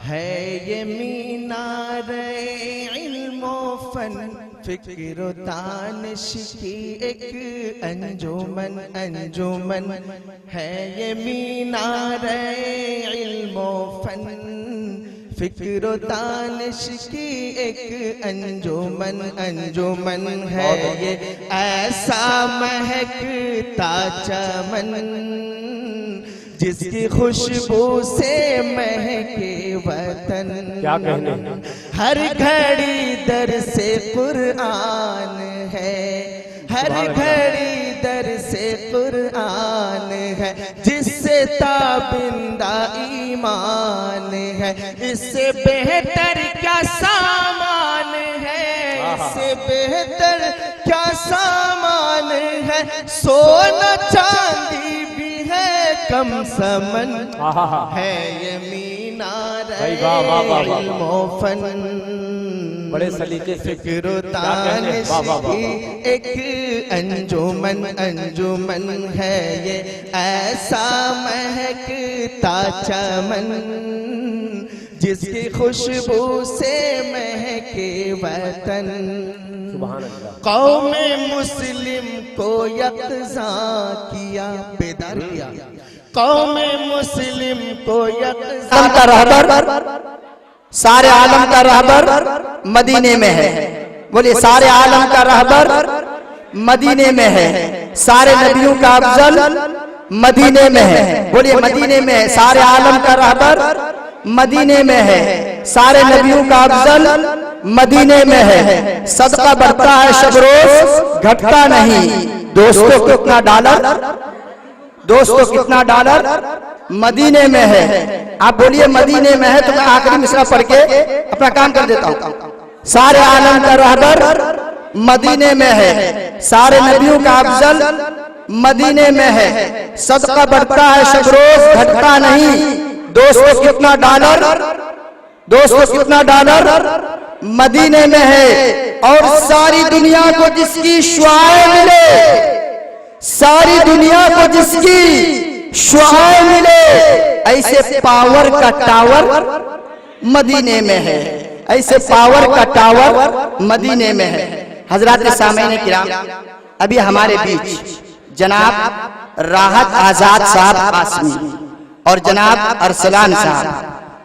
है ये मीनारे इल्मो फन फिक्र तानिश की एक अंजुमन अंजुमन है ये मीनारे इल्मो फन फिक्र तानिश की एक अंजुमन अंजुमन है ये ऐसा महकता चमन जिसकी खुशबू से महके वतन। क्या कहने, हर घड़ी दर से कुरान है, हर घड़ी दर से कुरान है, जिससे ताबिंदा ईमान है। इससे बेहतर क्या सामान है, इससे बेहतर क्या सामान है। सोना चांदी भी है कम समन है ये मीनारे इल्मो फन। बड़े सलीके से फिक्र तानिश की एक अंजुमन अंजुमन है ये ऐसा महकता चमन जिसकी खुशबू से महके वतन। कौम मुस्लिम को यकज़ा किया, बेदार किया। कौम मुस्लिम को यकज़ा का रहबर, सारे आलम का रहबर मदीने में है। बोलिए सारे आलम का रहबर मदीने में है। सारे नबियों का अफजल मदीने में है। बोलिए मदीने में है। सारे आलम का रहबर मदीने में है। सारे नबियों का अफजल मदीने में है। सदका बढ़ता है शब रोज घटता नहीं। दोस्तों कितना डॉलर, दोस्तों कितना डॉलर मदीने में है। आप बोलिए मदीने में है तो मैं आखिरी मिसरा पढ़ के अपना काम कर देता हूं। सारे आलम का रहबर मदीने में है। सारे नबियों का अफजल मदीने में है। सदका बढ़ता है शब रोज घटता नहीं। दोस्तों कितना डॉलर, दोस्तों कितना डॉलर मदीने में है। और सारी दुनिया को जिसकी शुआएं मिले, सारी दुनिया को जिसकी शुआएं मिले, ऐसे पावर का टावर मदीने में है। ऐसे पावर का टावर मदीने में है। हजरात सामईन किराम, अभी हमारे बीच जनाब राहत आजाद साहब कासमी और जनाब अरसलान साहब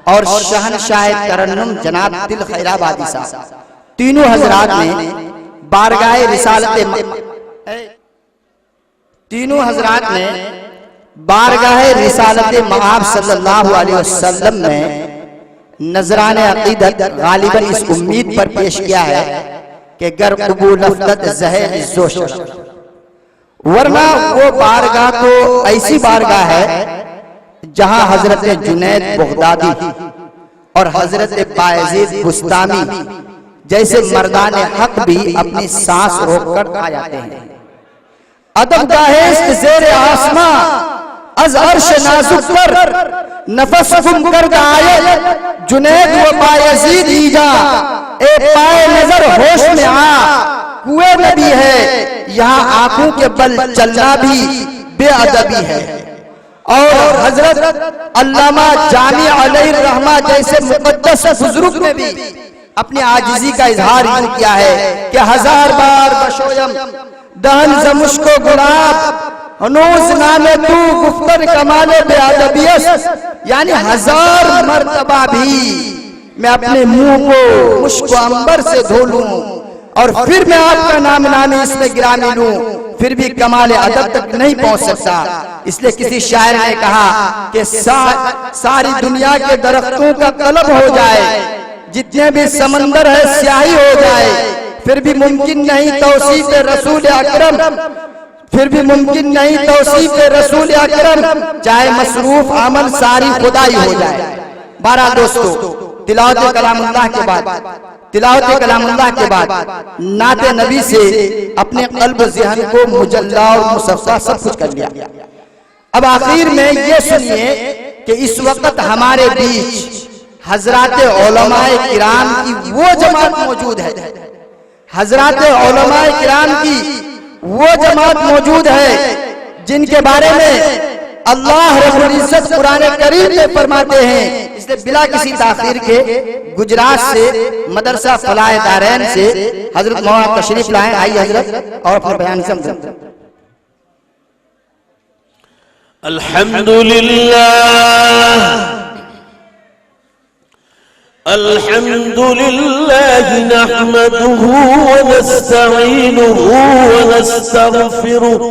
और शहनशाह तरन्नुम जनाब दिल खैराबादी साहब, तीनों हजरात ने बारगाह रिसालत मआब सल्लल्लाहु अलैहि वसल्लम में नजराने अकीदत गालिबन इस उम्मीद पर पेश किया है कि गर कबूल अफदत ज़हर जोश, वरना वो बारगाह तो ऐसी बारगाह है जहां हजरत जुनैद बगदादी और हजरत बायजीद बुस्तामी जैसे मर्दान हक भी अपनी सांस रोककर आ जाते हैं। अदब दाहेस्त ज़ेरे आसमां अज अर्श नाजुक पर नफस गुम कर आए जुनैद व बायजीद ईजा ए पाए नजर होश में आ कुएं में भी है यहाँ आंखों के बल चलना भी बेअदबी है। और हजरत अल्लामा जामी अलैहि रहमा जैसे मुक़द्दस बुजुर्ग ने भी अपनी आजिज़ी का इजहार किया है कि हजार बार बशोयम दहन जमुश को गुलाब हनूज नामे तू गुफ्तन कमाले बेअदबियत, यानी हजार मर्तबा भी मैं अपने मुंह को मुश्क अंबर से धो लूं और फिर मैं आपका नाम नामी इसमें गिरामी लूं, फिर भी कमाल अदब तक नहीं पहुंच सकता। इसलिए किसी शायर ने कहा कि सारी दुनिया के दरख्तों का तलब हो जाए, जितने भी समंदर है स्याही हो जाए, फिर भी मुमकिन नहीं तौसीफ रसूल अकरम, फिर भी मुमकिन नहीं तौसीफ रसूल अकरम, चाहे मसरूफ अमल सारी खुदाई हो जाए। 12 दोस्तों, तिलावत कलामुल्लाह के बाद, तिलावत कलामुल्लाह के बाद नाते नबी से अपने कल्ब ज़हन को मुजल्ला और मुसफ़्फ़ा सब कुछ कर लिया। अब आखिर में ये सुनिए कि इस वक्त हमारे बीच हजरात उलमाए किराम की वो जमात मौजूद है, हजरात उलमाए किराम की वो जमात मौजूद है जिनके बारे में अल्लाह रब्बुल इज्जत कुरान करीम में फरमाते हैं, इसलिए बिला किसी ताखीर के गुजरात से मदरसा फलाह दारैन से हजरत मौलाना तशरीफ लाए। आइए हजरत और अपना बयान समझें। अल्हम्दुलिल्लाह अल्हम्दुलिल्लाह नहमदुहु व नस्तईनुहु व नस्तगफिरुहु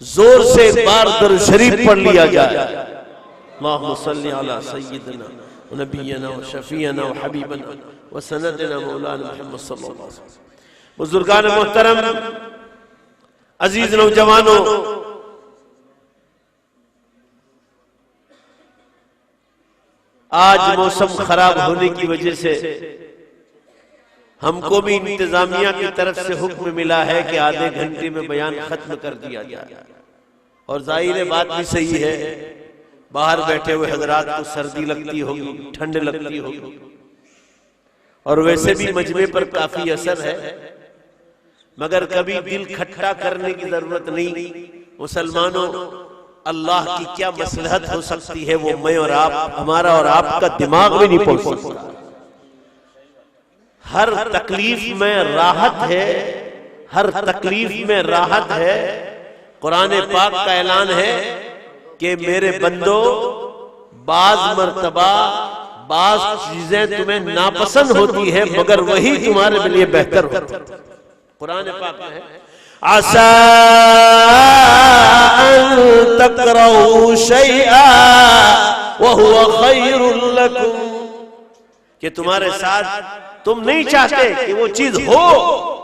जोर से बार दरूद शरीफ पढ़ लिया जाए। अल्लाहुम्मा सल्ली अला सय्यिदिना व नबिय्यिना व शफीअना व हबीबना व सनदना मौलाना मुहम्मद सल्लल्लाहु अलैहि वसल्लम। बुजुर्गान मोहतरम, अजीज नौजवानों, आज मौसम खराब होने की वजह से हमको भी इंतजामिया की तरफ से हुक्म मिला है कि आधे घंटे में बयान खत्म कर दिया जाए। और जाहिर बात भी सही है, बाहर बैठे हुए हजरात को सर्दी लगती होगी, ठंड लगती होगी, और वैसे भी मजमे पर काफी असर है, मगर कभी दिल खट्टा करने की जरूरत नहीं। मुसलमानों, अल्लाह की क्या मसलहत हो सकती है वो मैं और आप, हमारा और आपका दिमाग में नहीं पहुंच सकता। हर तकलीफ में राहत है, हर तकलीफ में राहत है। कुरान पाक का ऐलान है कि मेरे बंदो, बाज मर्तबा बाज चीजें तुम्हें नापसंद होती है मगर वही तुम्हारे लिए बेहतर होती है। कुरान पाक में है आसा अन तकरहू शैआ व हुवा खैरुल लकुम, कि तुम्हारे साथ तुम नहीं चाहते कि वो चीज हो,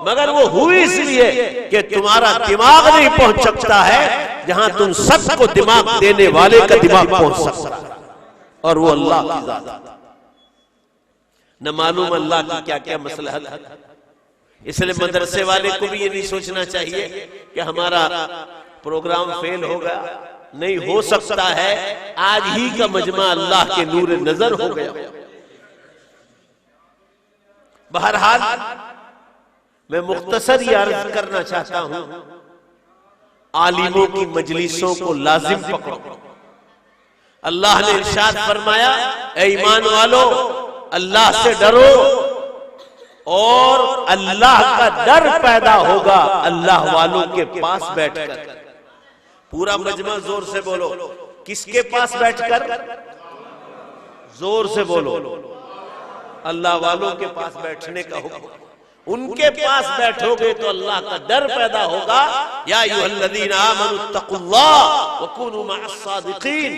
मगर वो हुई इसलिए कि तुम्हारा दिमाग नहीं पहुंच सकता है जहां तुम सबको दिमाग देने वाले का दिमाग पहुंच सकता है, और वो अल्लाह की जात है। न मालूम अल्लाह की क्या क्या मसलहत है। इसलिए मदरसे वाले को भी ये नहीं सोचना चाहिए कि हमारा प्रोग्राम फेल हो गया, नहीं हो सकता है आज ही का मजमा अल्लाह के नूर नजर हो गया। बहरहाल मैं मुख्तसर ये अर्ज करना चाहता हूं, आलिमों की मजलिसों को लाजिम पकड़ो। अल्लाह ने इरशाद फरमाया, ऐ ईमान वालो अल्लाह से डरो और अल्लाह का डर पैदा होगा अल्लाह वालों के पास बैठकर। पूरा मजमा जोर से बोलो, किसके पास बैठकर? जोर से बोलो, अल्लाह वालों के पास बैठने का हुक्म। उनके पास बैठोगे तो अल्लाह का डर पैदा होगा। या अय्युहल्लज़ीना आमनुत्तक़ुल्लाह व कूनू मअस-सादिक़ीन,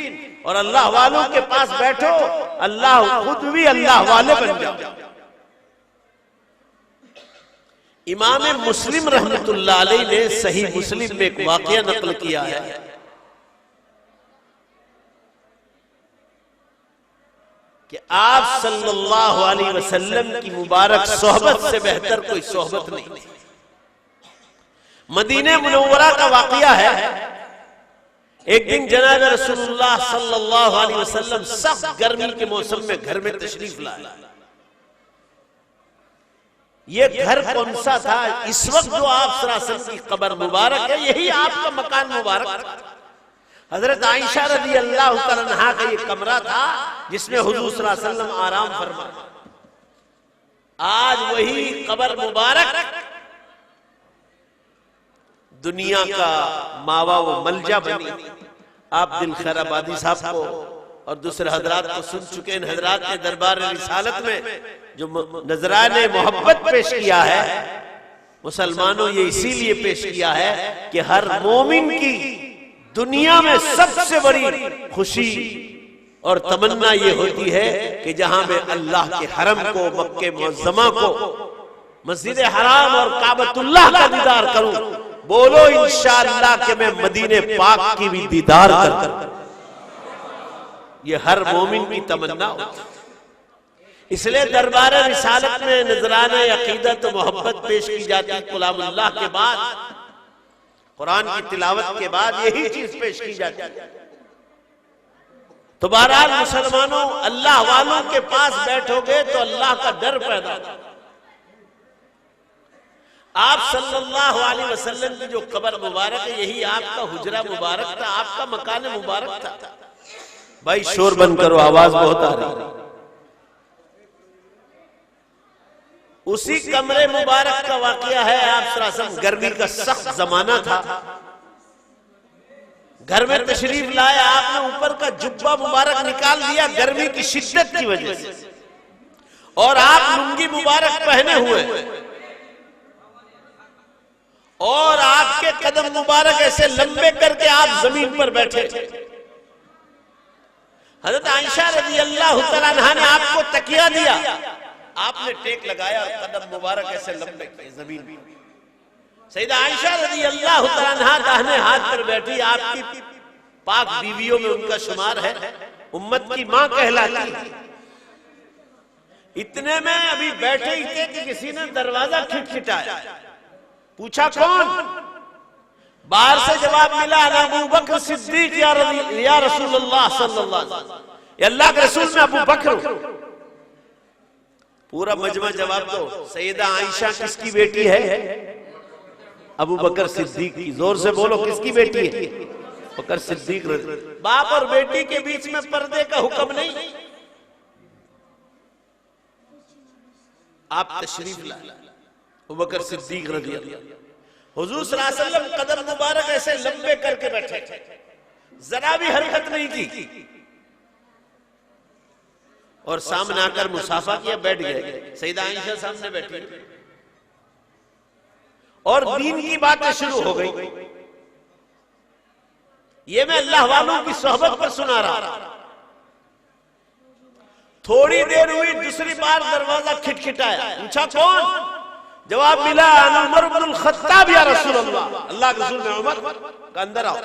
और अल्लाह वालों के पास बैठो, अल्लाह खुद भी अल्लाह वाले बन जाओ। इमाम मुस्लिम रहमतुल्लाह अलैह ने सही मुस्लिम में एक वाक़या नकल किया है कि आप सल्लल्लाहु अलैहि वसल्लम की मुबारक सोहबत से बेहतर कोई सोहबत नहीं। मदीने मुनव्वरा का वाक़या है। एक दिन जनाब रसूलुल्लाह सल्लल्लाहु अलैहि वसल्लम सख्त गर्मी के मौसम में घर में तशरीफ लाए। ये घर कौन सा था? इस वक्त जो आप सल्लल्लाहु अलैहि वसल्लम की कब्र मुबारक है, यही आपका मकान मुबारक था। हजरत आयशा रज़ी अल्लाह तआला अन्हा का ये कमरा था जिसमें हुजूर सल्लल्लाहु अलैहि वसल्लम आराम फरमाए। आज वही कब्र मुबारक दुनिया का मावा व मलजा बनी। आप दिल खैर आबादी साहब को और दूसरे हजरात को सुन चुके हैं। हजरात ने दरबार रिसालत में जो नजराने मोहब्बत पेश किया है, मुसलमानों ये इसीलिए पेश किया है कि हर मोमिन की दुनिया में सबसे बड़ी खुशी और तमन्ना ये होती है कि जहां मैं अल्लाह के हरम को, मक्के मुअज़्ज़मा को, मस्जिद हराम और काबतुल्लाह का दीदार करूं। बोलो इंशाअल्लाह कि मैं मदीने पाक की भी दीदार करूं। ये हर मोमिन की तमन्ना होती है। इसलिए दरबार रिसालत में नजराने अकीदत मोहब्बत पेश की जाती है। कलामुल्लाह के बाद, कुरान की तिलावत के बाद यही चीज पेश की जाती है। तो बहरहाल मुसलमानों, अल्लाह वालों के पास बैठोगे तो अल्लाह का डर पैदा होगा। आप सल्लल्लाहु अलैहि वसल्लम की जो कब्र मुबारक है, यही आपका हुजरा मुबारक था, आपका मकान मुबारक था। भाई शोर बंद करो, आवाज बहुत आ रही है। उसी कमरे मुबारक का वाकया है। आप सल्लल्लाहु अलैहि वसल्लम, गर्मी का सख्त जमाना था, घर में तशरीफ लाए। आपने ऊपर का जुब्बा मुबारक निकाल दिया गर्मी की शिद्दत की वजह से, और आप लुंगी मुबारक पहने हुए, और आपके कदम मुबारक ऐसे लंबे करके आप जमीन पर बैठे। हजरत आयशा रज़ी अल्लाह तआला अन्हा ने आपको तकिया दिया, आपने टेक लगाया और कदम मुबारक ऐसे लंबे किए जमीन पर। सैयदा आयशा रज़ी अल्लाह तआला अन्हा दाहिने हाथ पर बैठी, आपकी पाक बीवियों में उनका शुमार है, उम्मत की मां कहलाती है। इतने में अभी बैठे ही थे कि किसी ने दरवाजा खटखटाया। पूछा कौन? बाहर से जवाब मिला, अबू बकर सिद्दीक या रसूलुल्लाह सल्लल्लाहु अलैहि वसल्लम, अल्लाह के रसूल में अबू बकर। पूरा मजमा जवाब दो। सैयदा आयशा किसकी बेटी है? अबू बकर सिद्दीक की। जोर से बोलो, किसकी बेटी है? बकर सिद्दीक। बाप और बेटी के बीच में पर्दे का हुक्म नहीं। आप तशरीफ लाए, अबू बकर सिद्दीक रज़ी अल्लाह। हुजूर सल्लल्लाहु अलैहि वसल्लम कदम मुबारक ऐसे लंबे करके बैठे, जरा भी हरकत नहीं की, और सामने आकर मुसाफा किया, बैठ गए। सैयदा आयशा सामने बैठी और दीन की बातें शुरू हो गई। ये मैं अल्लाह वालों की सोहबत पर सुना रहा। थोड़ी देर हुई, दूसरी बार दरवाजा खटखटाया। पूछा कौन? जवाब मिला, उमर इब्नुल खत्ताब या रसूलल्लाह, अल्लाह के रसूल ने उमर का अंदर आओ।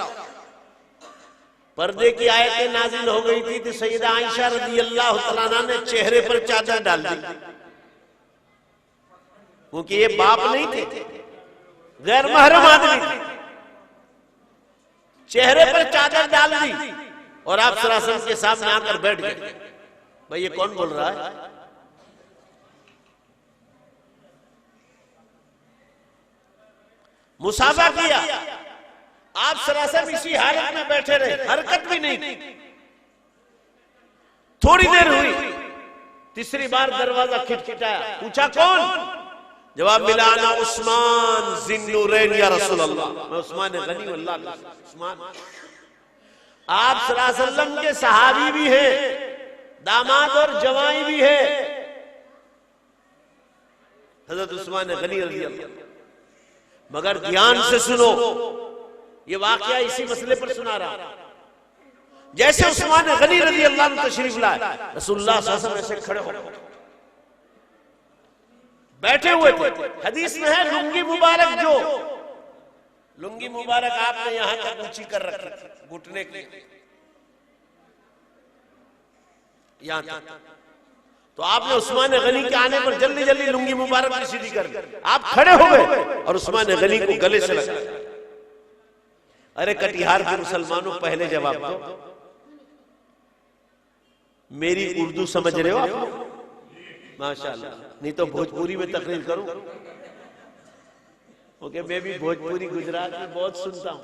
पर्दे की आयतें नाजिल हो गई थी। तो सैयदा आयशा रज़ी अल्लाह तआला अन्हा ने चेहरे पर चादर डाल दी, क्योंकि ये बाप नहीं थे, गैर महरम आदमी थे। चेहरे पर चादर डाल दी और आप सरासर के सामने आकर बैठ गए। भाई ये कौन बोल रहा है? मुसाफा किया, आप सरासर इसी हालत में बैठे रहे, हरकत भी नहीं की। थोड़ी देर हुई, तीसरी बार दरवाजा खटखटाया, पूछा कौन? जवाब मिला, आना उस्मान जिन्नूरैन या रसूल अल्लाह, मैं उस्मान गनी अल्लाह का उस्मान। आप सल्लल्लाहु अलैहि वसल्लम के सहाबी भी हैं, दामाद और जवाई भी है, हजरत उस्मान गनी रज़ी अल्लाह। मगर ध्यान से सुनो, ये वाकया इसी मसले पर सुना रहा। जैसे उस्मान गनी रज़ी अल्लाह ने तशरीफ लाए, रसूलुल्लाह सल्लल्लाहु अलैहि वसल्लम ऐसे खड़े हो बैठे हुए थे। हदीस में है लुंगी मुबारक, जो लुंगी मुबारक आपने यहां तक ऊंची कर रखी घुटने के यहां तक, तो आपने उस्मान गनी के आने पर जल्दी जल्दी लुंगी मुबारक की सीधी कर दी। आप खड़े हो गए और उस्मान गनी को गले से लगा। अरे कटिहार के मुसलमानों, पहले जवाब दो, मेरी उर्दू समझ रहे हो आप? माशाल्लाह, नहीं तो भोजपुरी में तकरीर करूं। ओके, मैं भी भोजपुरी गुजरात में बहुत सुनता हूं,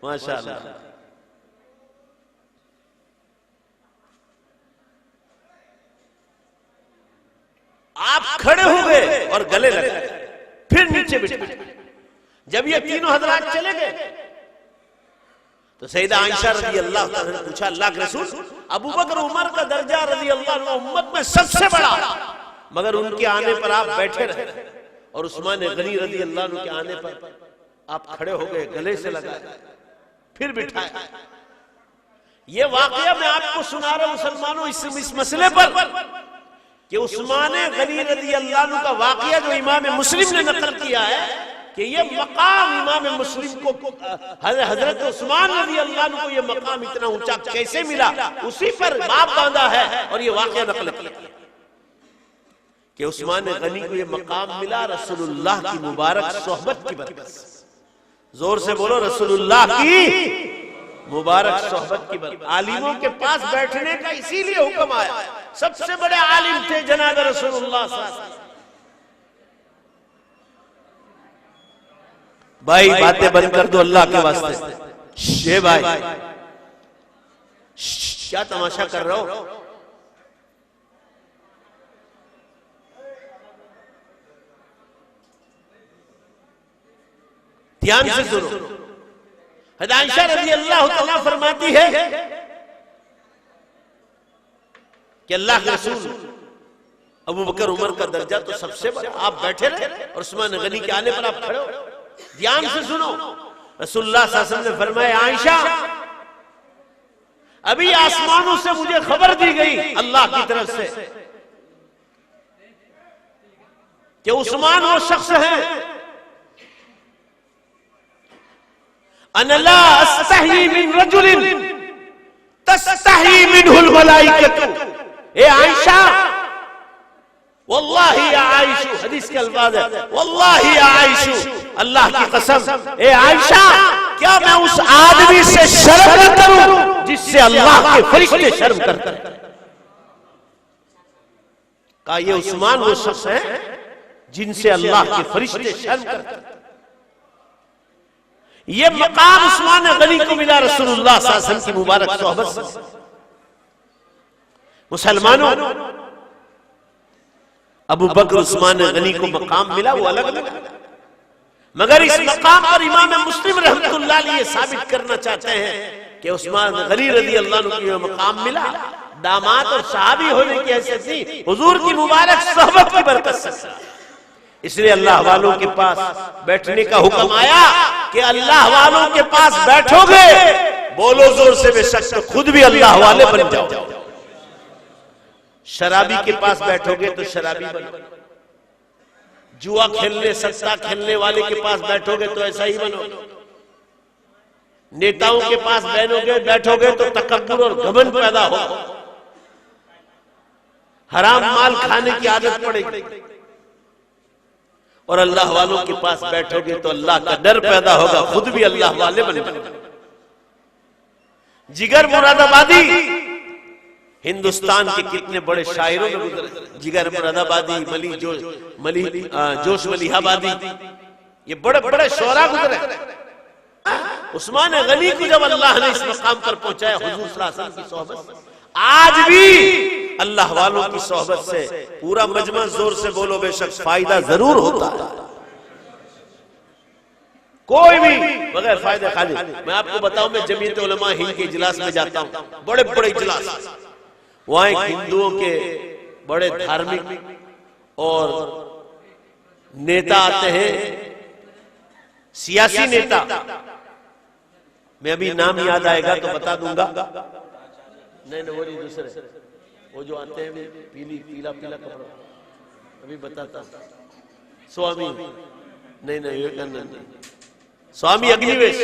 माशाल्लाह। आप खड़े हो गए और गले लगे, फिर नीचे बैठे। जब ये तीनों हजरात चले गए तो सैयदा आयशा रज़ी अल्लाह तआला ने पूछा, अल्लाह के रसूल, अबू बकर उमर का दर्जा रज़ी अल्लाह अन्हु उम्मत में सबसे बड़ा, मगर उनके आने पर आप बैठे रहे और उस्मान गनी रज़ी अल्लाह अन्हु के आने पर आप खड़े हो गए, गले से लगाए, फिर बिठाए। ये वाकया मैं आपको सुना रहा हूं मुसलमानों, इस मसले पर कि उस्मान गनी रज़ी अल्लाह अन्हु का वाकया जो इमाम मुस्लिम ने नकल किया है कि ये मकाम इमाम मुस्लिम को, हजरत उस्मान रज़ी अल्लाह अन्हु को ये मकाम इतना ऊंचा कैसे मिला, उसी पर बाप बांधा है और ये वाकया नकल किया कि उस्मान गनी को ये मकाम मिला रसूलुल्लाह की मुबारक सोहबत की बरकत से। जोर से बोलो, रसूलुल्लाह की मुबारक सोहबत की बरकत। आलिमों के पास बैठने का इसीलिए हुक्म आया, सबसे बड़े आलिम थे जनाब रसूलुल्लाह सल्लल्लाहु अलैहि वसल्लम। भाई बातें बंद कर दो अल्लाह के वास्ते। शे भाई क्या तमाशा कर रहे हो? ध्यान से सुनो। हज़रत आयशा रज़ी अल्लाह तआला फरमाती है कि अल्लाह के रसूल, अबू बकर उमर का दर्जा तो सबसे बड़ा, आप बैठे रहे और उस्मान गनी के आने पर आप खड़े हो। ध्यान से सुनो, रसूलुल्लाह सल्लल्लाहु अलैहि वसल्लम ने फरमाया, आयशा अभी आसमानों से मुझे खबर दी गई अल्लाह की तरफ से कि उस्मान वो शख्स है, अनला अस्तही मिन रजुलिन तस्तही मिनहुल मलाइकतु। ए आयशा, वल्लाही या आयशु, हदीस के अल्फाज है, वल्लाही या आयशु, अल्लाह की कसम, ए आयशा, क्या मैं उस आदमी से शर्म न करूं जिससे अल्लाह के फरिश्ते शर्म करते हैं? कहा ये उस्मान वो शख्स है जिनसे अल्लाह के फरिश्ते शर्म करते हैं। ये मकाम उस्मान गनी को मिला रसूलुल्लाह सल्लल्लाहु अलैहि वसल्लम की मुबारक सोहबत से। मुसलमानों, अबू बकर उस्मान गनी को मकाम मिला, वो अलग अलग, मगर इस मकाम पर इमाम मुस्लिम रहमतुल्लाह अलैह ये साबित करना चाहते हैं कि उस्मान गनी रज़ी अल्लाह अन्हु को मकाम मिला दामाद और सहाबी होने की हैसियत थी, हुजूर की मुबारक सोहबत की बरकत से। इसलिए अल्लाह वालों के पास बैठने का हुक्म आया कि अल्लाह वालों के पास बैठोगे, बोलो जोर से, बेशक तो खुद भी अल्लाह वाले बन जाओ। शराबी के पास बैठोगे तो शराबी बनो, जुआ खेलने सट्टा खेलने वाले के पास बैठोगे तो ऐसा ही बनो, नेताओं के पास बैठोगे तो तकब्बुर और घमंड पैदा हो, हराम माल खाने की आदत पड़ेगी और अल्लाह वालों के पास बैठोगे तो अल्लाह का डर पैदा होगा, खुद भी अल्लाह वाले बने। जिगर मुरादाबादी हिंदुस्तान के कितने बड़े शायरों में गुजरे। जिगर मुरादाबादी, जोश मलिहाबादी, ये बड़े बड़े शोरा गुजरे। उस्मान गनी को जब अल्लाह ने इस मकाम पर पहुंचाया हुजूर सल्लल्लाहु अलैहि वसल्लम की सोहबत से, आज भी अल्लाह वालों की सोहबत से पूरा मजमा जोर से बोलो बेशक फायदा जरूर होता है। कोई भी बगैर फायदे खाली। मैं आपको बताऊं, मैं जमीयत उलमा हिंद के इजलास में जाता हूं, बड़े बड़े इजलास, वहां हिंदुओं के बड़े धार्मिक और नेता आते हैं, सियासी नेता। मैं अभी नाम याद आएगा तो बता दूंगा। नहीं वो नहीं, दूसरे वो जो आते हैं पीला कपड़ा, अभी बताता। स्वामी नहीं विवेकानंद, स्वामी अग्निवेश,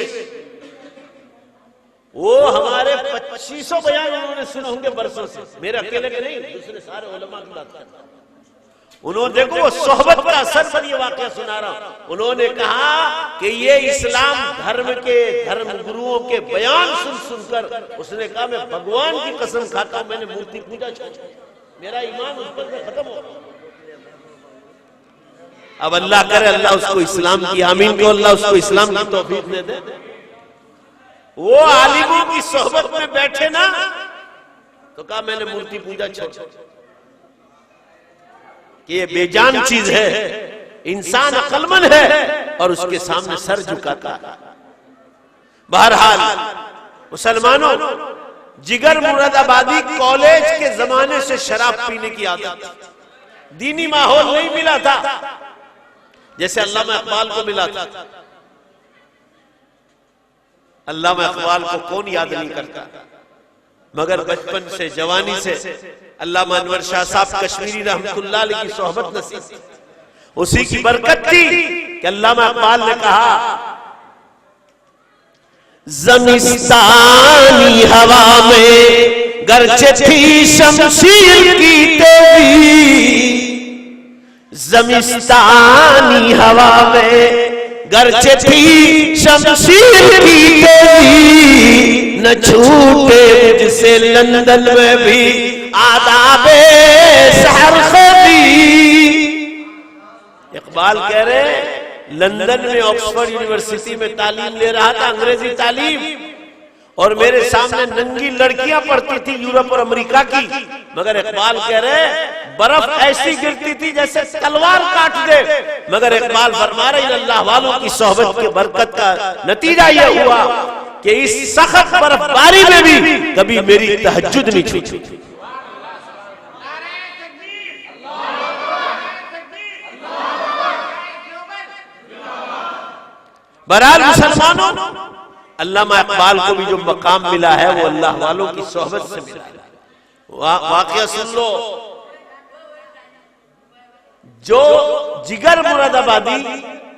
वो हमारे 2500 बयान उन्होंने सुने होंगे बरसों से, मेरे अकेले के नहीं, दूसरे सारे उलमा की बात करते हैं। उन्होंने देखो वो सोहबत का असर पर ये वाकया सुना रहा हूं। उन्होंने कहा कि ये इस्लाम धर्म के धर्म गुरुओं के बयान सुनकर उसने कहा मैं भगवान की कसम खाता हूं, मैंने मूर्ति पूजा छोड़, मेरा ईमान उस पर खत्म हो। अब अल्लाह करे अल्लाह उसको इस्लाम की, आमीन को अल्लाह उसको इस्लाम की तौफीक दे दे। वो आलिमों की सोहबत में बैठे ना तो कहा मैंने मूर्ति पूजा छोड़, कि ये बेजान चीज है, इंसान अक्लमंद है और उसके सामने सर झुकाता है। बहरहाल मुसलमानों, जिगर मुरादाबादी कॉलेज के जमाने से शराब पीने की आदत, दीनी माहौल नहीं मिला था जैसे अल्लामा इकबाल को मिला था। अल्लामा इकबाल को कौन याद नहीं करता, मगर बचपन से जवानी से अल्लामा अनवर शाह साहब कश्मीरी रहमतुल्लाह अलैह की सोहबत नसीब, उसी की बरकत थी कि अल्लामा इकबाल ने कहा ज़मिस्तानी हवा में गर्चे थी शमशीर की तेरी, ज़मिस्तानी हवा में गर्चे थी शमशीर की तेरी, न छूटे मुझसे लंदन में भी आदाबे सहर खदी। इकबाल कह रहे लंदन में ऑक्सफोर्ड यूनिवर्सिटी में तालीम ले रहा था, अंग्रेजी तालीम, और मेरे सामने नंगी लड़कियां पढ़ती थी यूरोप और अमेरिका की, मगर इकबाल कह रहे बर्फ ऐसी गिरती थी जैसे तलवार काट दे। मगर इकबाल फरमा रहे अल्लाह वालों की सोहबत की बरकत का नतीजा यह हुआ कि इस सख्त बर्फबारी में भी कभी मेरी तहज्जुद नहीं छूटी। बहरहाल मुसलमानों, अल्लामा इकबाल को भी जो मकाम मिला है वो अल्लाह वालों की सोहबत से मिला है। वाकया सुन लो, जो जिगर मुरादाबादी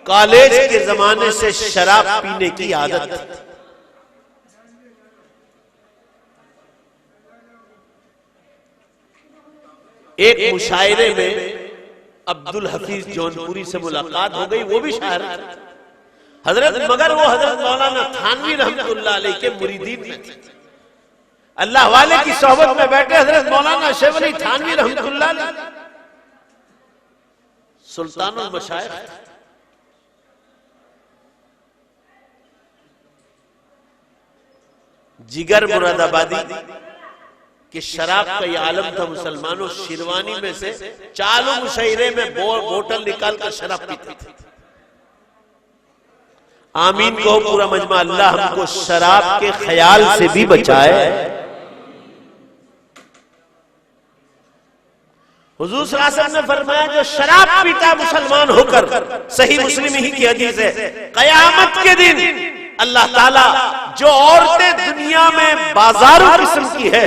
कॉलेज के जमाने से शराब पीने की आदत थी, एक मुशायरे में अब्दुल हफीज जौनपुरी से मुलाकात हो गई, वो भी शायर हजरत, मगर वो हजरत मौलाना थानवी रहमतुल्लाह अलैह के मुरीदीन में थे। अल्लाह वाले की सोहबत में बैठे हजरत मौलाना शेख अली थानवी रहमतुल्लाह अलैह सुल्तानुल मशाइख, जिगर मुरादाबादी कि शराब का ये आलम था मुसलमानों। शिरवानी में से चालू मुशायरे में बोतल निकाल कर शराब पीते थे। आमीन कहो पूरा मजमा, अल्लाह हमको शराब के ख्याल से भी बचाए। हुजूर सल्लल्लाहु अलैहि वसल्लम ने फरमाया जो शराब पीता मुसलमान होकर, सही मुस्लिम ही की हदीस है, कयामत के दिन अल्लाह ताला जो औरतें दुनिया में बाजारों किस्म की है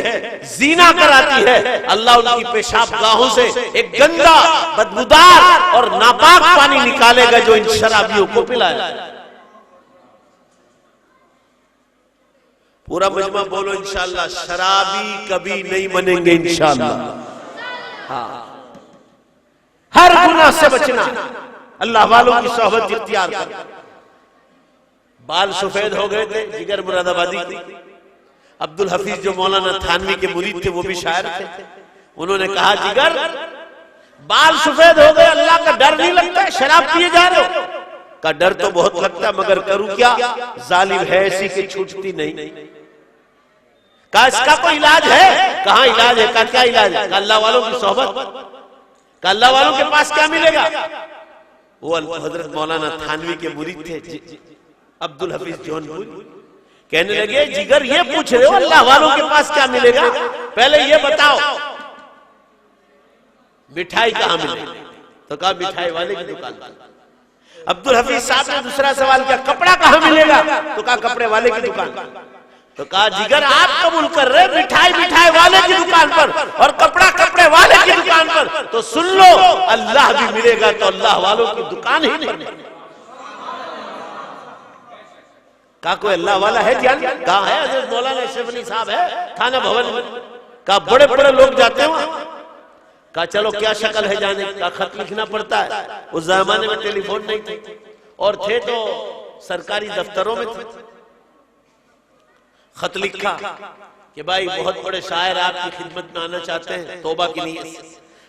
जीना कराती है, अल्लाह उनकी पेशाब गाहों से एक गंदा बदबूदार और नापाक पानी निकालेगा जो इन शराबियों को पिलाएगा। पूरा मजमा बोलो इंशाअल्लाह, शराबी कभी नहीं बनेंगे इंशाअल्लाह। हाँ, हर गुनाह से बचना। अल्लाह वालों की सोहबत इख्तियार कर। बाल सफेद हो गए थे जिगर मुरादाबादी के। अब्दुल हफीज जो मौलाना थानवी के मुरीद थे वो भी शायर थे। उन्होंने कहा जिगर बाल सफेद हो गए, अल्लाह का डर नहीं लगता, शराब पिए जा रहे हो? का डर तो बहुत लगता मगर करूं क्या, जालिम है ऐसी कि छूटती नहीं। कहा इसका कोई इलाज है? कहां इलाज है? का क्या इलाज है? अल्लाह वालों की सोहबत। का अल्लाह वालों के पास क्या मिलेगा? वो हजरत मौलाना थानवी के मुरीद थे अब्दुल हफीज जौनपुरी। कहने लगे जिगर ये पूछ रहे हो अल्लाह वालों के पास क्या मिलेगा, पहले ये बताओ मिठाई कहां मिलेगी? तो कहा मिठाई वाले की दुकान पर। अब्दुल हफीज साहब ने दूसरा सवाल किया कपड़ा कहां मिलेगा? तो कहा कपड़े वाले की दुकान पर। तो कहा जिगर आप कबूल कर रहे मिठाई मिठाई वाले की दुकान पर और कपड़ा कपड़े वाले की दुकान पर, तो सुन लो अल्लाह भी मिलेगा तो अल्लाह वालों की दुकान ही नहीं। कहा कोई अल्लाह वाला है जान? कहा है हजरत मौलाना अशरफ अली साहब है थाना भवन में। कहा बड़े बड़े लोग जाते हो? कहा चलो क्या शक्ल है जाने का, खत लिखना पड़ता है। उस जमाने में टेलीफोन नहीं थे और थे तो सरकारी दफ्तरों में थे। खत लिखा कि भाई बहुत बड़े शायर आपकी खिदमत में आना चाहते हैं, तौबा की नीयत से।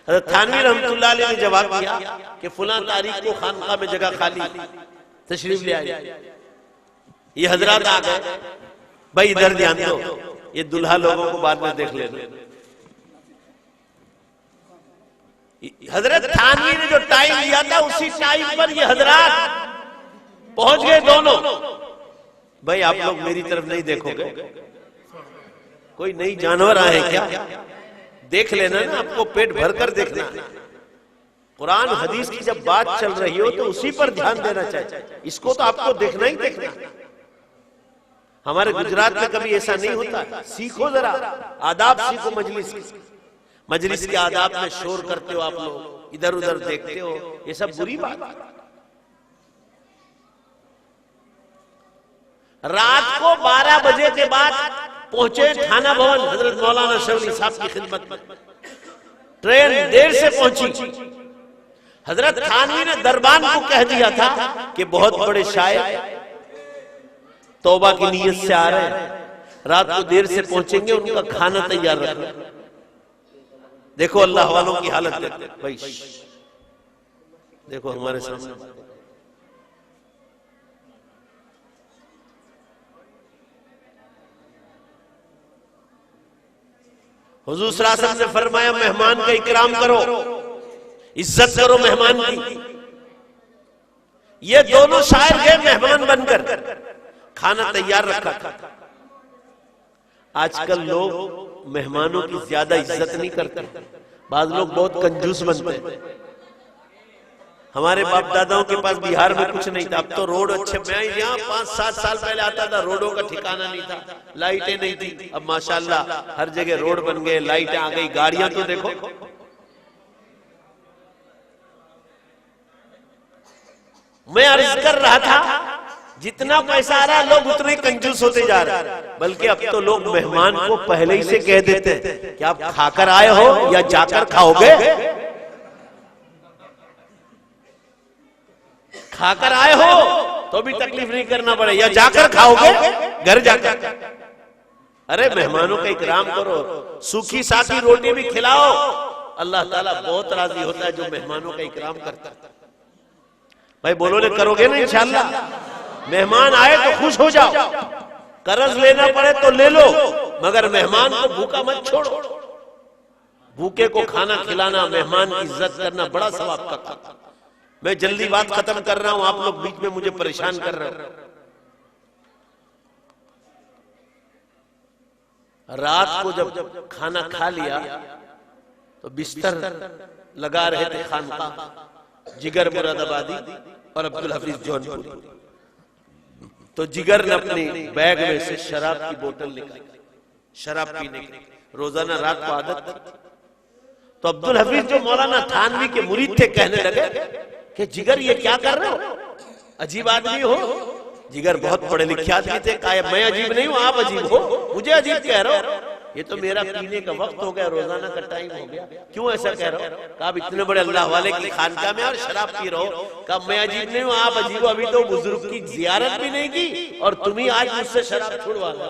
हज़रत थानवी रहमतुल्लाह अलैह ने जवाब दिया कि फुला तारीख को खानका में जगह खाली, तशरीफ ले आइए। ये हजरात आ गए, भाई इधर ध्यान दो, ये दुल्हा लोगों को बाद में देख लेना। हजरत थानवी ने जो टाइम दिया था उसी टाइम पर ये हजरात पहुंच गए दोनों। भाई आप लोग मेरी तरफ नहीं देखोगे, कोई नई जानवर आए क्या? देख लेना ना, आपको पेट भरकर देखना। कुरान हदीस की जब बात चल रही हो तो उसी पर ध्यान देना चाहिए, इसको तो आपको देखना ही देखना। हमारे गुजरात में कभी ऐसा नहीं होता। सीखो जरा आदाब, सीखो मजलिस के आदाब में शोर करते हो आप लोग, इधर उधर देखते हो, ये सब बुरी बात है। रात को 12 बजे के बाद पहुंचे थाना भवन हजरत मौलाना अशरफ अली साहब की खिदमत में। ट्रेन देर से पहुंची। हजरत थानवी ने दरबान को कह दिया था कि बहुत बड़े शायर तौबा की नीयत से आ रहे हैं, रात को देर से पहुंचेंगे, उनका खाना तैयार रखना। देखो अल्लाह वालों की हालत भाई, देखो हमारे सामने। हुजूर सल्लल्लाहु अलैहि वसल्लम ने फरमाया मेहमान का इकराम करो, इज्जत करो मेहमान की। ये दोनों शायर गए मेहमान बनकर, खाना तैयार रखा था। आजकल लोग मेहमानों की ज्यादा इज्जत नहीं करते, बाद लोग बहुत कंजूस बनते हैं। हमारे बाप दादाओं के पास बिहार में कुछ नहीं था, अब तो रोड अच्छे। मैं यहाँ 5-7 साल पहले आता था, रोडों का ठिकाना नहीं था, लाइटें नहीं थी। अब माशाल्लाह हर जगह रोड बन गए, लाइटें आ गई, गाड़ियां तो देखो। मैं अर्ज कर रहा था जितना पैसा आ रहा है लोग उतने कंजूस होते जा रहे हैं। बल्कि अब तो लोग मेहमान को पहले ही से कह देते हैं कि आप खाकर आए हो या जाकर खाओगे। खाकर आए हो तो भी तकलीफ नहीं करना पड़े, या जाकर खाओगे घर जाकर। अरे मेहमानों का इकराम करो, सूखी साथी रोटी भी खिलाओ। अल्लाह ताला बहुत राजी होता है जो मेहमानों का इकराम करता है। भाई बोलो ने करोगे ना इंशाअल्लाह। मेहमान आए तो खुश हो जाओ, कर्ज लेना पड़े तो ले लो, मगर मेहमान को भूखा मत छोड़ो। भूखे को खाना खिलाना, मेहमान की इज्जत करना बड़ा सवाब का काम। मैं जल्दी बात खत्म कर रहा हूं, आप लोग बीच में मुझे परेशान कर रहे हो। रात को जब खाना खा लिया तो बिस्तर लगा रहे थे खानका जिगर मुरादाबादी और अब्दुल हफीज जौनपुरी। तो जिगर ने अपनी बैग में से शराब की बोतल निकाली, शराब पीने की रोजाना रात को आदत थी। तो अब्दुल हफीज जो मौलाना थानवी के मुरीद थे कहने लगे कि जिगर ये क्या कर रहे हो, अजीब आदमी हो। जिगर बहुत पढ़े लिखे आदमी थे, कहा मैं अजीब नहीं हूं, आप अजीब हो, मुझे अजीब कह रहे हो। ये तो मेरा पीने का वक्त हो गया, रोजाना का टाइम हो गया। क्यों ऐसा कह रहा हो? कहा आप इतने बड़े अल्लाह वाले की खानका में और शराब पी रहे हो। कहा मैं अजीब नहीं हूँ, आप अजीब हो, अभी तो बुजुर्ग की जियारत भी नहीं की और तुम ही आज मुझसे शराब छुड़वा लो।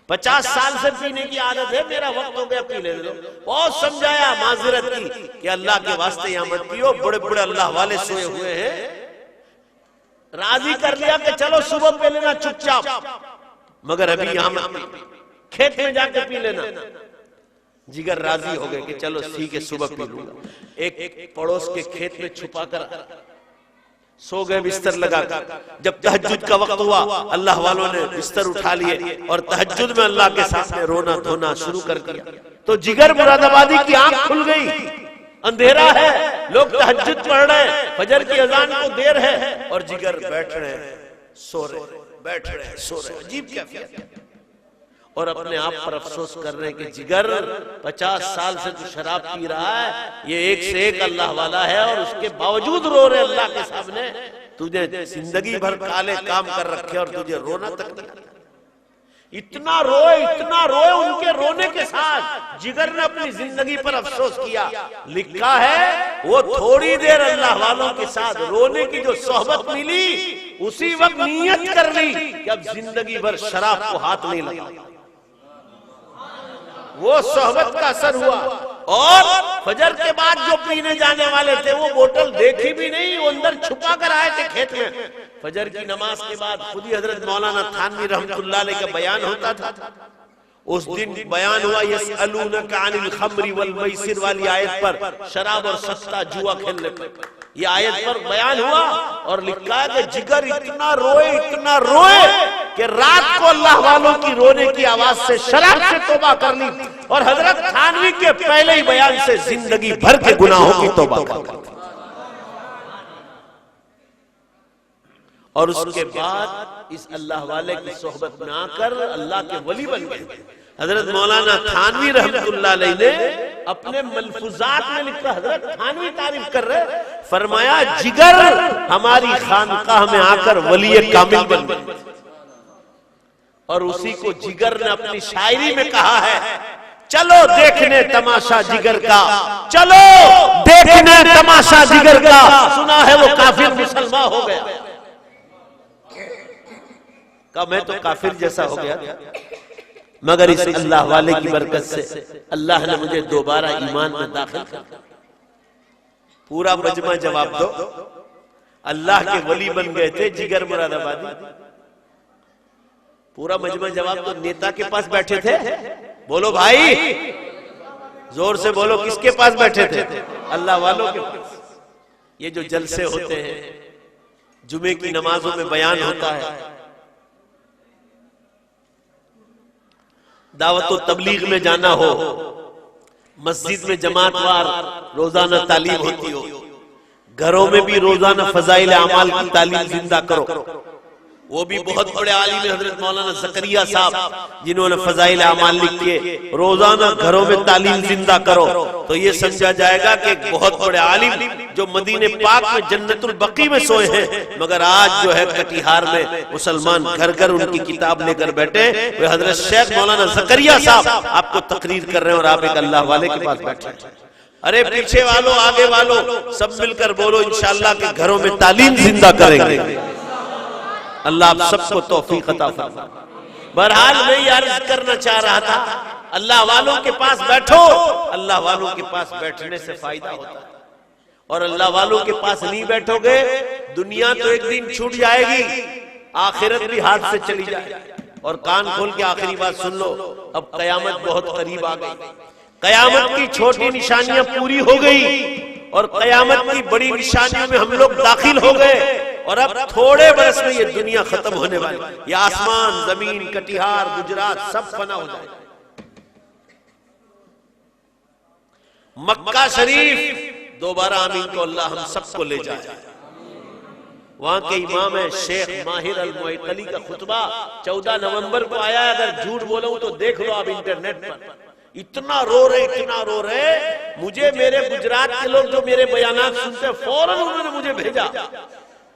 50 साल से पीने की आदत है, मेरा वक्त हो गया, पी ले लो। बहुत समझाया, माजरत की कि अल्लाह के वास्ते यहाँ मत पियो, बड़े बड़े अल्लाह वाले सोए हुए हैं। राजी कर लिया कि चलो सुबह पी लेना चुपचाप, मगर अभी यहाँ मत, खेत में जाकर पी लेना। जिगर राजी हो गए कि चलो ठीक है सुबह पी लूंगा। एक पड़ोस के खेत में छुपा कर सो गए बिस्तर लगाकर। जब तहज्जुद का वक्त हुआ, अल्लाह वालों ने बिस्तर उठा लिए और तहज्जुद में अल्लाह के सामने रोना धोना शुरू कर दिया। तो जिगर मुरादाबादी की आंख खुल गई, अंधेरा है, लोग तहज्जुद पढ़ रहे हैं, फजर की अजान को देर है और जिगर बैठ रहे हैं, सो रहे, बैठ रहे, सो रहे। अजीब कैफियत। और अपने आप पर अफसोस कर रहे हैं कि जिगर 50 साल से तू शराब पी रहा है, ये एक से एक अल्लाह वाला है और उसके बावजूद रो रहे अल्लाह के सामने। तुझे जिंदगी भर काले काम कर रखे और तुझे रोना तक नहीं आता। इतना रोए उनके रोने के साथ जिगर ने अपनी जिंदगी पर अफसोस किया। लिखा है वो थोड़ी देर अल्लाह वालों के साथ रोने की जो सोहबत मिली, उसी वक्त नियत कर ली कि अब जिंदगी भर शराब को हाथ नहीं लगा। वो सोहबत का असर हुआ और फजर के बाद जो पीने जाने वाले थे वो बोतल देखी भी नहीं, वो अंदर छुपा कर आए थे खेत में। फजर की नमाज के बाद खुद ही हजरत मौलाना थानवी रहमतुल्लाह अलैह का बयान होता था। उस दिन बयान हुआ यसअलूनका अनिल खम्री वल मैसिर वाली आयत पर, शराब और सस्ता जुआ खेलने पर ये आयत पर बयान हुआ और लिखा है कि जिगर इतना रोए कि रात को अल्लाह वालों की रोने की आवाज से शराब से तौबा कर ली और हजरत थानवी के पहले ही बयान से जिंदगी भर के गुनाहों की तौबा कर ली। और उसके बाद इस अल्लाह वाले की सोहबत में आकर अल्लाह के वली बन गए। हजरत मौलाना थानवी रहमतुल्लाह अलैह ने अपने मलफूजात में लिखा, हजरत थानवी तारीफ कर रहे, फरमाया जिगर हमारी खानकाह में आकर वली कामिल बन गए। और उसी को जिगर ने अपनी शायरी में कहा है, चलो देखने तमाशा जिगर का, चलो देखने तमाशा जिगर का। सुना है वो काफिर मुसलमान हो गया। कहा मैं तो काफिर जैसा हो गया, मगर इस अल्लाह वाले की बरकत से अल्लाह ने मुझे दोबारा ईमान में दाखिल कर दिया। पूरा मजमा जवाब दो। अल्लाह के वली बन गए थे जिगर मुरादाबादी। पूरा मजमा जवाब दो। नेता के पास बैठे थे? बोलो भाई, जोर से बोलो, किसके पास बैठे थे? अल्लाह वालों के पास। ये जो जलसे होते हैं, जुमे की नमाजों में बयान होता है, दावत व तबलीग में जाना हो, मस्जिद में जमातवार रोजाना तालीम होती हो, घरों में भी रोजाना फजाइल अमाल की तालीम जिंदा करो। वो भी बहुत बड़े आलिम है हजरत मौलाना ज़करिया साहब, जिन्होंने फजाइल अमाल लिख के रोजाना घरों में तालीम जिंदा करो। तो ये समझा जाएगा कि एक बहुत बड़े आलिम जो मदीने पाक में जन्नतुल बकी में सोए हैं, मगर आज जो है कटिहार में मुसलमान घर घर उनकी किताब लेकर बैठे। वे हजरत शेख मौलाना ज़करिया साहब आपको तकरीर कर रहे हैं और आप एक अल्लाह वाले के पास बैठे। अरे पीछे वालों, आगे वालों, सब मिलकर बोलो इंशाअल्लाह के घरों में तालीम जिंदा करेंगे। अल्लाह आप सबको तौफीक अता फरमाए। बहरहाल मैं ये अर्ज करना चाह रहा था, अल्लाह वालों के पास बैठो। अल्लाह वालों के पास बैठने से फायदा होता है, और अल्लाह वालों के पास नहीं बैठोगे, दुनिया तो एक दिन छूट जाएगी, आखिरत भी हाथ से चली जाएगी। और कान खोल के आखिरी बात सुन लो, अब कयामत बहुत करीब आ गई। कयामत की छोटी निशानियां पूरी हो गई और कयामत की बड़ी निशानियों में हम लोग दाखिल हो गए। और अब थोड़े बरस में ये दुनिया खत्म होने वाली, ये आसमान, जमीन, कटिहार, गुजरात सब फना हो जाए। मक्का शरीफ दोबारा आमीन को अल्लाह हम सबको ले जाए। वहां के इमाम है शेख माहिर अल मुइतली का खुतबा 14 नवंबर को आया है। अगर झूठ बोलूं तो देख लो आप इंटरनेट पर। इतना रो रहे, मुझे मेरे गुजरात के लोग जो मेरे बयानात सुनते फौरन उन्होंने मुझे भेजा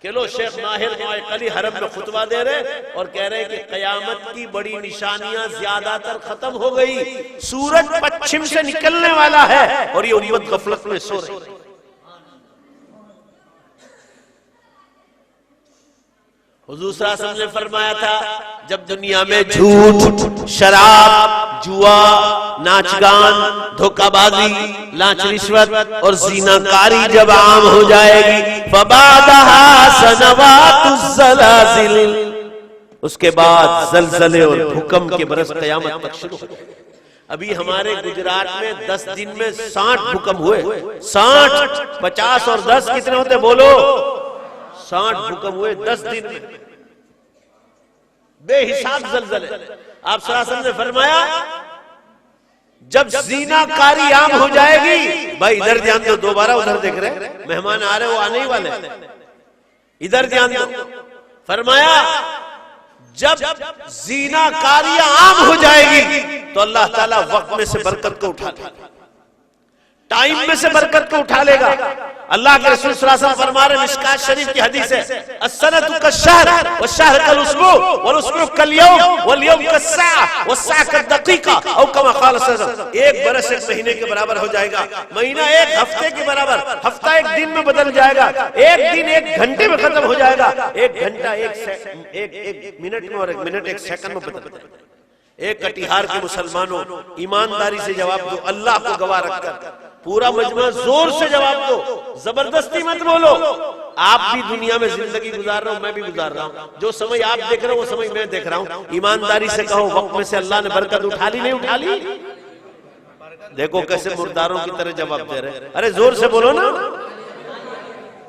कि लो शेख माहिर अली हरम में खुतबा दे रहे और कह रहे कि कयामत की बड़ी निशानियां ज्यादातर खत्म हो गई, सूरज पश्चिम से निकलने वाला है और ये उम्मत गफलत में सो रही। हुजूर सल्लल्लाहु अलैहि वसल्लम ने फरमाया था, जब दुनिया में झूठ, शराब, जुआ, नाचगान, धोखाबाजी, लांच रिश्वत और ज़िनाकारी जब आम हो जाएगी, फबादहा सनवातुज़ ज़लाज़िल, उसके बाद जलजले और भूकंप के बरस कयामत तक शुरू हो जाएगी। अभी हमारे गुजरात में 10 दिन में 60 भूकंप हुए। 60, 50 और 10 कितने होते बोलो? 60 भूकंप हुए 10 दिन में, बेहिसाब जलजले। आप सल्लल्लाहु अलैहि वसल्लम ने फरमाया, जब ज़िनाकारी आम हो जाएगी, भाई इधर ध्यान दो, दोबारा उधर देख रहे, मेहमान आ रहे, वो आने ही वाले, इधर ध्यान दो। फरमाया जब ज़िनाकारियां आम हो जाएगी तो अल्लाह ताला वक्त में से बरकत को उठा लेगा, टाइम में से बरकत को उठा लेगा। अल्लाह के रसूल सल्लल्लाहु अलैहि वसल्लम फरमा रहे, मिशकात शरीफ की हदीस है, अस्सनतु कश्शहर वश्शहर कलुस्बु वलुस्बु कलयौम वलयौम कस्साअ वस्साअ कदक़ीक़ा औ कमा क़ाल सल्लल्लाहु अलैहि वसल्लम। एक बरस एक महीने के बराबर हो जाएगा, महीना एक हफ्ते के बराबर, हफ्ता एक दिन में बदल जाएगा, एक दिन एक घंटे में खत्म हो जाएगा, एक घंटा एक मिनट में और एक मिनट एक सेकंड में बदल जाएगा। एक कटिहार के मुसलमानों, ईमानदारी से जवाब दो, अल्लाह को गवाह रखकर, पूरा मजमा जोर से जवाब दो, जबरदस्ती मत बोलो। आप भी दुनिया में जिंदगी गुजार रहे हो, मैं भी गुजार रहा हूँ, जो समय आप देख रहे हो वो समय मैं देख रहा हूँ। ईमानदारी से कहो, वक्त में से अल्लाह ने बरकत उठा ली नहीं उठा ली? देखो कैसे मुर्दारों की तरह जवाब दे रहे। अरे जोर से बोलो ना,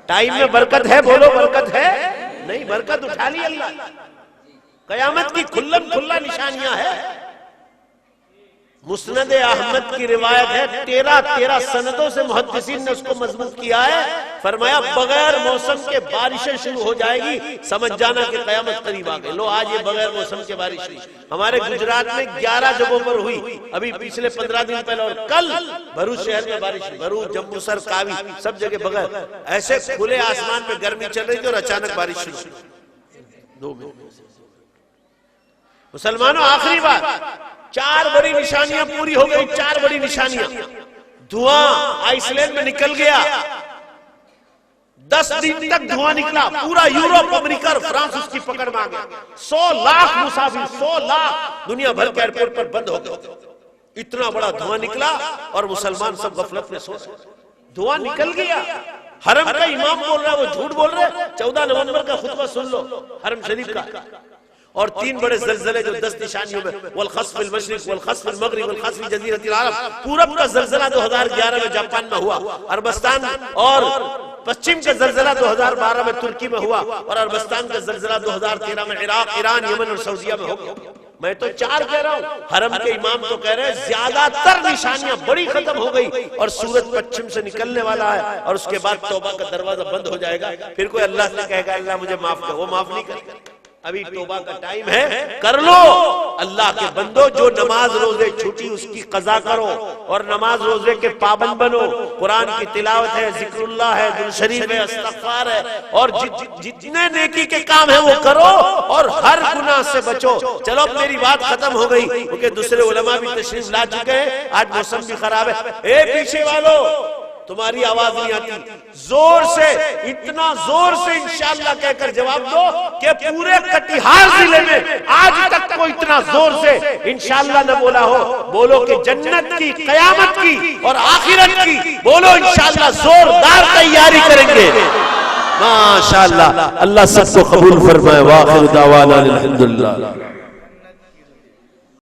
टाइम में बरकत है, बोलो बरकत है नहीं, बरकत उठा ली अल्लाह। कयामत की खुल्लम खुल्ला निशानियां है। मुस्नद अहमद की रिवायत है, 13 सनदों से मुहद्दिसीन ने उसको मजबूत किया है। फरमाया बगैर मौसम के बारिशें शुरू हो जाएगी, समझ जाना कि कयामत करीब आ गई। लो आज ये बगैर मौसम के बारिश हुई हमारे गुजरात में 11 जगहों पर हुई, अभी पिछले 15 दिन पहले, और कल भरूच शहर में बारिश हुई, भरूच, जम्मूसर, कावी, सब जगह बगैर, ऐसे खुले आसमान में गर्मी चल रही थी और अचानक बारिश शुरू हुई 2 मिनट। मुसलमानों आखिरी बात, 4 बड़ी निशानियां पूरी हो गई, 4 बड़ी निशानियां। धुआं आइसलैंड में निकल गया, 10 दिन तक धुआं निकला, पूरा यूरोप, अमेरिका और फ्रांस उसकी पकड़ में आ गया। 100 लाख मुसाफिर, 100 लाख दुनिया भर के एयरपोर्ट पर बंद हो गए। इतना बड़ा धुआं निकला और मुसलमान सब गफलत में सो रहे। धुआं निकल गया, हरम का इमाम बोल रहा है, वो झूठ बोल रहे। 14 नवंबर का खुतबा सुन लो हरम शरीफ का। और 3 बड़े जलजले जो 10 निशानियों में, वल खस्फ फिल मशरिक वल खस्फ फिल मगरिब वल खस्फ फिल जजीरतिल अरब, पूरब का जलजला 2011 में जापान में हुआ, अरबस्तान और पश्चिम का जलजला 2012 में तुर्की में हुआ, और अरबस्तान का जलजला 2013 में इराक, ईरान, यमन और सऊदीया में हो गया। मैं तो 4 कह रहा हूं, हरम के इमाम तो कह रहे हैं ज्यादातर निशानियां बड़ी खत्म हो गई और सूरज पश्चिम से निकलने वाला है, और उसके बाद तौबा का दरवाजा बंद हो जाएगा। फिर कोई अल्लाह से कहेगा अल्लाह मुझे माफ कर, वो माफ नहीं करेगा। अभी तौबा का टाइम है, कर लो। अल्लाह के बंदो, जो नमाज रोजे छूटी उसकी कज़ा करो और नमाज रोजे के पाबंद बनो। कुरान की तिलावत है, जिक्रुल्लाह है, दुरूद शरीफ है, इस्तिग़फ़ार है, और जितने नेकी के काम है वो करो और हर गुनाह से बचो। चलो अब मेरी बात खत्म हो गई, क्योंकि दूसरे उलमा भी तशरीफ ला चुके हैं, आज मौसम भी खराब है। ए पीछे वालों, तुम्हारी आवाज नहीं आती, जोर से, इतना जोर से इंशाअल्लाह कहकर जवाब दो कि पूरे कटिहार जिले में आज तक कोई इतना जोर से इंशाअल्लाह न बोला हो। बोलो कि जन्नत की, कयामत की और आखिरत की, बोलो इंशाअल्लाह जोरदार तैयारी करेंगे। माशाअल्लाह, अल्लाह सबको कबूल फरमाए। वाखिर दावाना अल्हम्दुलिल्लाह।